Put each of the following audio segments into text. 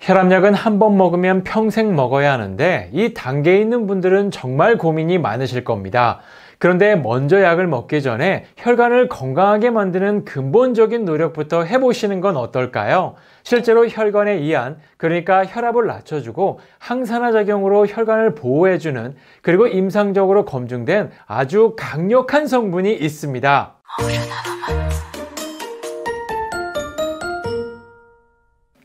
혈압약은 한 번 먹으면 평생 먹어야 하는데 이 단계에 있는 분들은 정말 고민이 많으실 겁니다. 그런데 먼저 약을 먹기 전에 혈관을 건강하게 만드는 근본적인 노력부터 해보시는 건 어떨까요? 실제로 혈관의 이완, 그러니까 혈압을 낮춰주고 항산화 작용으로 혈관을 보호해주는, 그리고 임상적으로 검증된 아주 강력한 성분이 있습니다.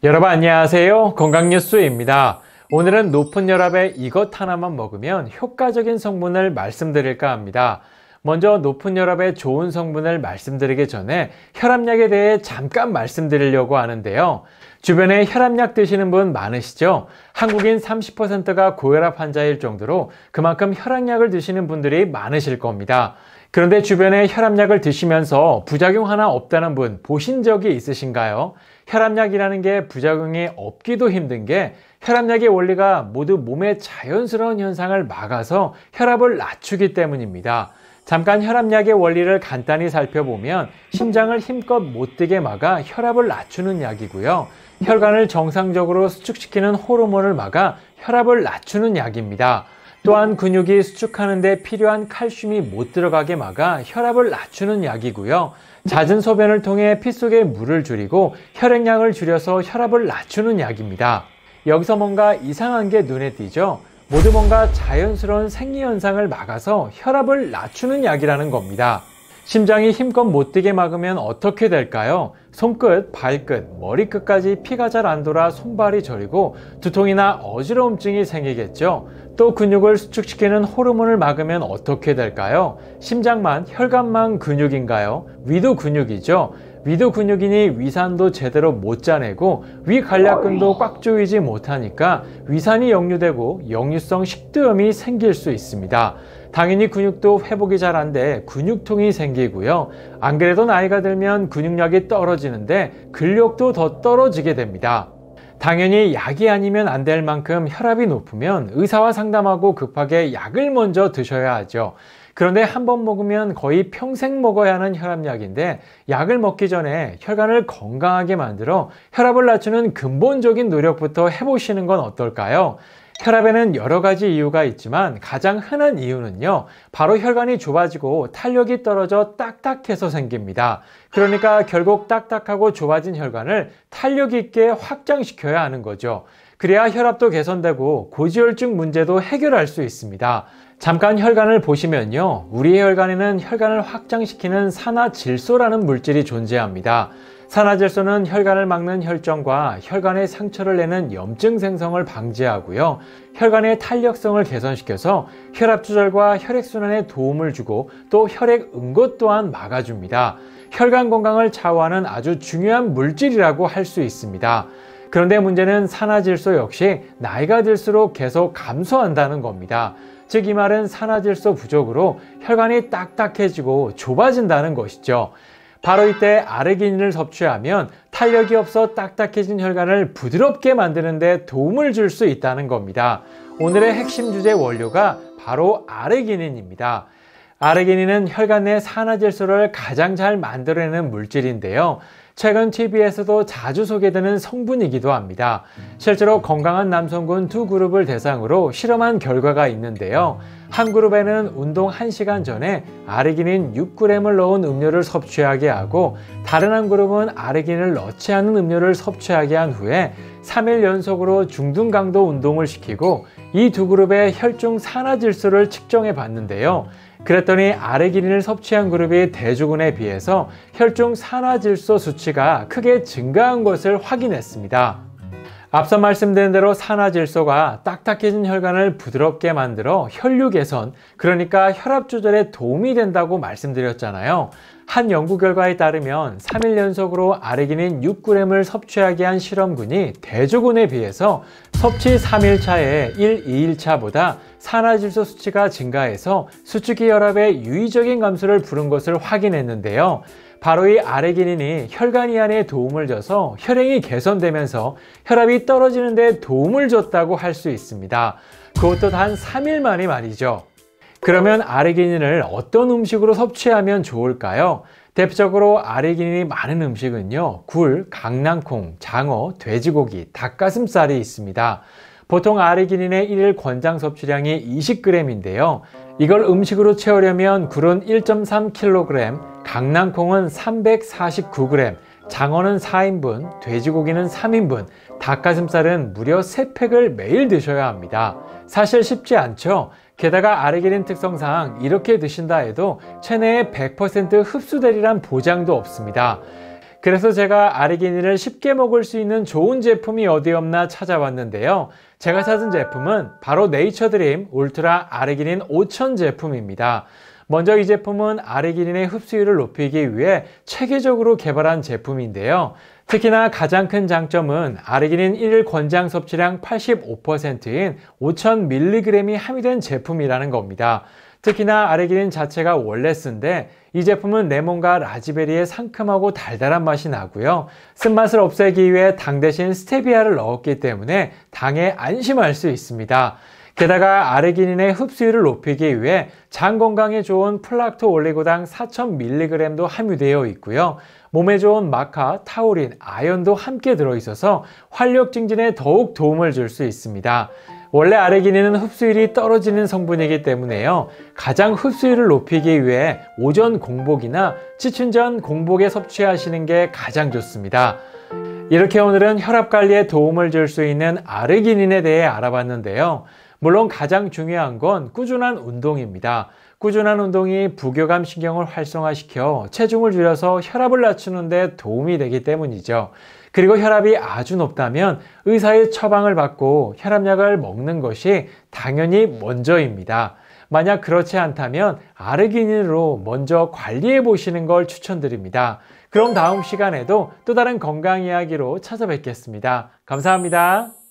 여러분 안녕하세요. 건강뉴스입니다. 오늘은 높은 혈압에 이것 하나만 먹으면 효과적인 성분을 말씀드릴까 합니다. 먼저 높은 혈압에 좋은 성분을 말씀드리기 전에 혈압약에 대해 잠깐 말씀드리려고 하는데요. 주변에 혈압약 드시는 분 많으시죠? 한국인 30%가 고혈압 환자일 정도로 그만큼 혈압약을 드시는 분들이 많으실 겁니다. 그런데 주변에 혈압약을 드시면서 부작용 하나 없다는 분 보신 적이 있으신가요? 혈압약이라는 게 부작용이 없기도 힘든 게 혈압약의 원리가 모두 몸의 자연스러운 현상을 막아서 혈압을 낮추기 때문입니다. 잠깐 혈압약의 원리를 간단히 살펴보면 심장을 힘껏 못 뛰게 막아 혈압을 낮추는 약이고요. 혈관을 정상적으로 수축시키는 호르몬을 막아 혈압을 낮추는 약입니다. 또한 근육이 수축하는 데 필요한 칼슘이 못 들어가게 막아 혈압을 낮추는 약이고요. 잦은 소변을 통해 피 속에 물을 줄이고 혈액량을 줄여서 혈압을 낮추는 약입니다. 여기서 뭔가 이상한 게 눈에 띄죠? 모두 뭔가 자연스러운 생리현상을 막아서 혈압을 낮추는 약이라는 겁니다. 심장이 힘껏 못 뛰게 막으면 어떻게 될까요? 손끝, 발끝, 머리끝까지 피가 잘 안 돌아 손발이 저리고 두통이나 어지러움증이 생기겠죠. 또 근육을 수축시키는 호르몬을 막으면 어떻게 될까요? 심장만, 혈관만 근육인가요? 위도 근육이죠. 위도 근육이니 위산도 제대로 못 짜내고 위관략근도 꽉 조이지 못하니까 위산이 역류되고 역류성 식도염이 생길 수 있습니다. 당연히 근육도 회복이 잘 안 돼 근육통이 생기고요. 안 그래도 나이가 들면 근육량이 떨어지는데 근력도 더 떨어지게 됩니다. 당연히 약이 아니면 안 될 만큼 혈압이 높으면 의사와 상담하고 급하게 약을 먼저 드셔야 하죠. 그런데 한 번 먹으면 거의 평생 먹어야 하는 혈압약인데 약을 먹기 전에 혈관을 건강하게 만들어 혈압을 낮추는 근본적인 노력부터 해보시는 건 어떨까요? 혈압에는 여러 가지 이유가 있지만 가장 흔한 이유는요, 바로 혈관이 좁아지고 탄력이 떨어져 딱딱해서 생깁니다. 그러니까 결국 딱딱하고 좁아진 혈관을 탄력 있게 확장시켜야 하는 거죠. 그래야 혈압도 개선되고 고지혈증 문제도 해결할 수 있습니다. 잠깐 혈관을 보시면요, 우리의 혈관에는 혈관을 확장시키는 산화질소라는 물질이 존재합니다. 산화질소는 혈관을 막는 혈정과 혈관에 상처를 내는 염증 생성을 방지하고요, 혈관의 탄력성을 개선시켜서 혈압 조절과 혈액순환에 도움을 주고 또 혈액 응고 또한 막아줍니다. 혈관 건강을 좌우하는 아주 중요한 물질이라고 할 수 있습니다. 그런데 문제는 산화질소 역시 나이가 들수록 계속 감소한다는 겁니다. 즉 이 말은 산화질소 부족으로 혈관이 딱딱해지고 좁아진다는 것이죠. 바로 이때 아르기닌을 섭취하면 탄력이 없어 딱딱해진 혈관을 부드럽게 만드는 데 도움을 줄 수 있다는 겁니다. 오늘의 핵심 주제 원료가 바로 아르기닌입니다. 아르기닌은 혈관 내 산화질소를 가장 잘 만들어내는 물질인데요. 최근 TV에서도 자주 소개되는 성분이기도 합니다. 실제로 건강한 남성군 두 그룹을 대상으로 실험한 결과가 있는데요. 한 그룹에는 운동 1시간 전에 아르기닌 6g을 넣은 음료를 섭취하게 하고, 다른 한 그룹은 아르기닌을 넣지 않은 음료를 섭취하게 한 후에 3일 연속으로 중등 강도 운동을 시키고 이 두 그룹의 혈중 산화질소를 측정해 봤는데요. 그랬더니 아르기닌을 섭취한 그룹이 대조군에 비해서 혈중 산화질소 수치가 크게 증가한 것을 확인했습니다. 앞서 말씀드린 대로 산화질소가 딱딱해진 혈관을 부드럽게 만들어 혈류 개선, 그러니까 혈압 조절에 도움이 된다고 말씀드렸잖아요. 한 연구 결과에 따르면 3일 연속으로 아르기닌 6g을 섭취하게 한 실험군이 대조군에 비해서 섭취 3일차에 2일차보다 산화질소 수치가 증가해서 수축기 혈압의 유의적인 감소를 부른 것을 확인했는데요. 바로 이 아르기닌이 혈관 이완에 도움을 줘서 혈행이 개선되면서 혈압이 떨어지는 데 도움을 줬다고 할 수 있습니다. 그것도 단 3일 만에 말이죠. 그러면 아르기닌을 어떤 음식으로 섭취하면 좋을까요? 대표적으로 아르기닌이 많은 음식은요, 굴, 강낭콩, 장어, 돼지고기, 닭가슴살이 있습니다. 보통 아르기닌의 1일 권장 섭취량이 20g인데요. 이걸 음식으로 채우려면 굴은 1.3kg, 강낭콩은 349g, 장어는 4인분, 돼지고기는 3인분, 닭가슴살은 무려 3팩을 매일 드셔야 합니다. 사실 쉽지 않죠? 게다가 아르기닌 특성상 이렇게 드신다 해도 체내에 100% 흡수되리란 보장도 없습니다. 그래서 제가 아르기닌을 쉽게 먹을 수 있는 좋은 제품이 어디 없나 찾아봤는데요. 제가 찾은 제품은 바로 네이처드림 울트라 아르기닌 5000 제품입니다. 먼저 이 제품은 아르기닌의 흡수율을 높이기 위해 체계적으로 개발한 제품인데요. 특히나 가장 큰 장점은 아르기닌 1일 권장 섭취량 85%인 5000mg이 함유된 제품이라는 겁니다. 특히나 아르기닌 자체가 원래 쓴데 이 제품은 레몬과 라즈베리의 상큼하고 달달한 맛이 나고요. 쓴맛을 없애기 위해 당 대신 스테비아를 넣었기 때문에 당에 안심할 수 있습니다. 게다가 아르기닌의 흡수율을 높이기 위해 장 건강에 좋은 플락토 올리고당 4000mg도 함유되어 있고요. 몸에 좋은 마카, 타우린, 아연도 함께 들어있어서 활력 증진에 더욱 도움을 줄 수 있습니다. 원래 아르기닌은 흡수율이 떨어지는 성분이기 때문에요. 가장 흡수율을 높이기 위해 오전 공복이나 취침 전 공복에 섭취하시는 게 가장 좋습니다. 이렇게 오늘은 혈압 관리에 도움을 줄 수 있는 아르기닌에 대해 알아봤는데요. 물론 가장 중요한 건 꾸준한 운동입니다. 꾸준한 운동이 부교감 신경을 활성화시켜 체중을 줄여서 혈압을 낮추는 데 도움이 되기 때문이죠. 그리고 혈압이 아주 높다면 의사의 처방을 받고 혈압약을 먹는 것이 당연히 먼저입니다. 만약 그렇지 않다면 아르기닌으로 먼저 관리해 보시는 걸 추천드립니다. 그럼 다음 시간에도 또 다른 건강 이야기로 찾아뵙겠습니다. 감사합니다.